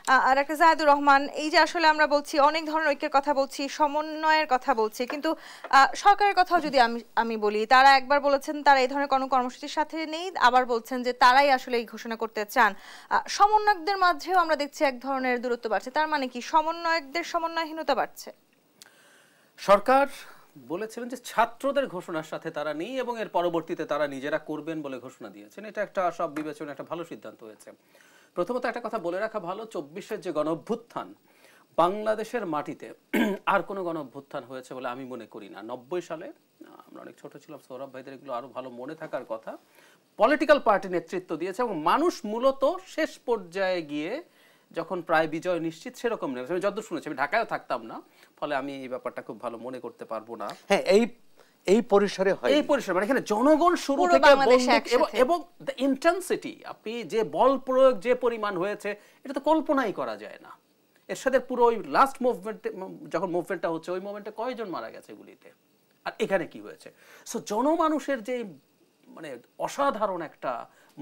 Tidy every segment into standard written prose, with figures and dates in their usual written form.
Doctor Zahidur Rahman, এই যে আসলে আমরা বলছি অনেক ধরনের ঐক্যের কথা বলছি, সমন্বয়ের কথা বলছি, কিন্তু সরকারের কথাও যদি আমি বলি, তারা একবার বলেছেন তারা এই ধরনের কোনো কর্মসূচির সাথে নেই, আবার বলছেন যে তারাই আসলে এই ঘোষণা করতে চান। সমন্বয়কদের মাঝেও আমরা দেখছি এক ধরনের দূরত্ব বাড়ছে। তার মানে কি সমন্বয়কদের সমন্বয়হীনতা বাড়ছে? সরকার বলেছিলেন যে ছাত্রদের ঘোষণার সাথে তারা নেই এবং এর পরবর্তীতে তারা নিজেরা করবেন বলে ঘোষণা দিয়েছেন। এটা একটা সব বিবেচনা একটা ভালো সিদ্ধান্ত হয়েছে। প্রথমত একটা কথা বলে রাখা ভালো, ২৪-এর যে গণঅভ্যুত্থান বাংলাদেশের মাটিতে আর কোনো গণঅভ্যুত্থান হয়েছে বলে আমি মনে করি না। ৯০ সালে আমরা অনেক ছোট ছিলাম, সৌরভ ভাইদের এগুলো আরো ভালো মনে থাকার কথা, পলিটিক্যাল পার্টি নেতৃত্ব দিয়েছে এবং মানুষ মূলত শেষ পর্যায়ে গিয়ে যখন প্রায় বিজয় নিশ্চিত সেরকম নেই। আমি যতদূর শুনেছি, আমি ঢাকায়ও থাকতাম না, ফলে আমি এই ব্যাপারটা খুব ভালো মনে করতে পারবো না। হ্যাঁ, এই পরিসরে হয়, এই পরিসরে মানে এখানে জনগণ শুরু থেকে এবং দ্য ইন্টেন্সিটি, আপনি যে বল প্রয়োগ যে পরিমাণ হয়েছে এটা তো কল্পনাই করা যায় না। এর সাথে পুরো ওই লাস্ট মুভমেন্ট, যখন মুভমেন্টটা হচ্ছে ওই মুভমেন্টে কয়জন মারা গেছে গুলিতে, আর এখানে কি হয়েছে। সো জনমানুষের যে মানে অসাধারণ একটা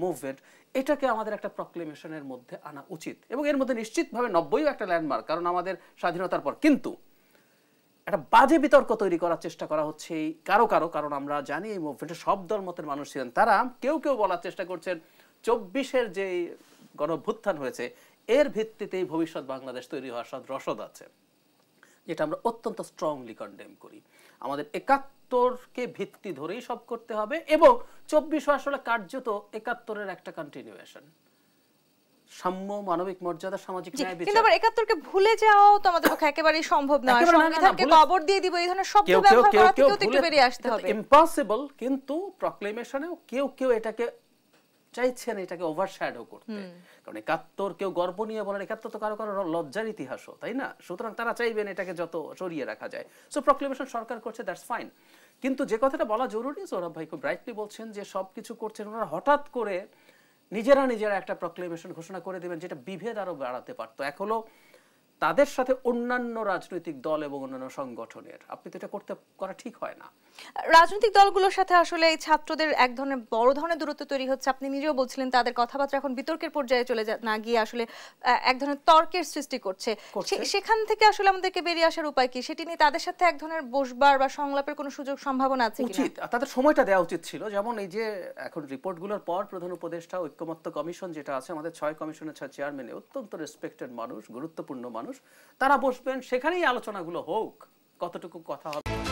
মুভমেন্ট, এটাকে আমাদের একটা প্রক্লেমেশনের মধ্যে আনা উচিত এবং এর মধ্যে নিশ্চিতভাবে ৯০ও একটা ল্যান্ডমার্ক, কারণ আমাদের স্বাধীনতার পর। কিন্তু একটা বাজে বিতর্ক তৈরি করার চেষ্টা করা হচ্ছে কারণ আমরা জানি এই মুভমেন্টে সব দল মতের মানুষ ছিলেন। তারা কেউ বলার চেষ্টা করছেন ২৪-এর যে গণঅভ্যুত্থান হয়েছে এর ভিত্তিতেই ভবিষ্যৎ বাংলাদেশ তৈরি হওয়ার রসদ আছে, যেটা আমরা অত্যন্ত স্ট্রংলি কন্ডেম করি। আমাদের ৭১কে ভিত্তি ধরেই সব করতে হবে এবং ২৪ আসলে কার্যত ৭১-এর একটা কন্টিনিউয়েশন। সাম্য, মানবিক মর্যাদা, সামাজিক ন্যায় বিচার। কিন্তু আবার ৭১কে ভুলে যাওয়াও তো আমাদের পক্ষে একেবারেই সম্ভব নয়। সংবিধানকে কবর দিয়ে দিব এই ধরনের শব্দ ব্যবহার করা থেকেও তো একটু বেরিয়ে আসতে হবে। ইম্পসিবল, কিন্তু প্রক্লেমেশনেও কেউ এটাকে চাইছেন এটাকে ওভারশ্যাডো করতে, কারণ ৭১ কেউ গর্ব নিয়ে বলেন, ৭১ তো কারো লজ্জার ইতিহাসও, তাই না? সুতরাং তারা চাইবেন এটাকে যত সরিয়ে রাখা যায়। সো প্রক্লেমেশন সরকার করছে, দ্যাটস ফাইন। কিন্তু যে কথাটা বলা জরুরি, সৌরভ ভাই খুব ব্রাইটলি বলছেন যে সবকিছু করছেন ওনারা, হঠাৎ করে নিজেরা একটা প্রক্লেমেশন ঘোষণা করে দেবেন যেটা বিভেদ আরো বাড়াতে পারতো। এক হলো তাদের সাথে অন্যান্য রাজনৈতিক দল এবং অন্যান্য সংগঠনের, আপনি তো এটা করা ঠিক হয় না। রাজনৈতিক দলগুলোর সাথে আসলে এই ছাত্রদের এক ধরনের বড় ধরনের দূরত্ব তৈরি হচ্ছে। আপনি নিজেও বলছিলেন তাদের কথাবার্তা এখন বিতর্কের পর্যায়ে চলে না গিয়ে আসলে এক ধরনের তর্কের সৃষ্টি করছে। সেখান থেকে আসলে আমাদেরকে বেরিয়ে আসার উপায় কি, সেটি নিয়ে তাদের সাথে এক ধরনের বসবার বা সংলাপের কোনো সুযোগ সম্ভাবনা আছে কিনা? উচিত, তাদের সময়টা দেওয়া উচিত ছিল। যেমন এই যে এখন রিপোর্টগুলোর পর প্রধান উপদেষ্টা ঐক্যমত্য কমিশন যেটা আছে, আমাদের ৬ কমিশনের ৬ চেয়ারম্যান অত্যন্ত রেসপেক্টেড মানুষ, গুরুত্বপূর্ণ মানুষ, তারা বসবেন, সেখানেই আলোচনাগুলো হোক, কতটুকু কথা হবে।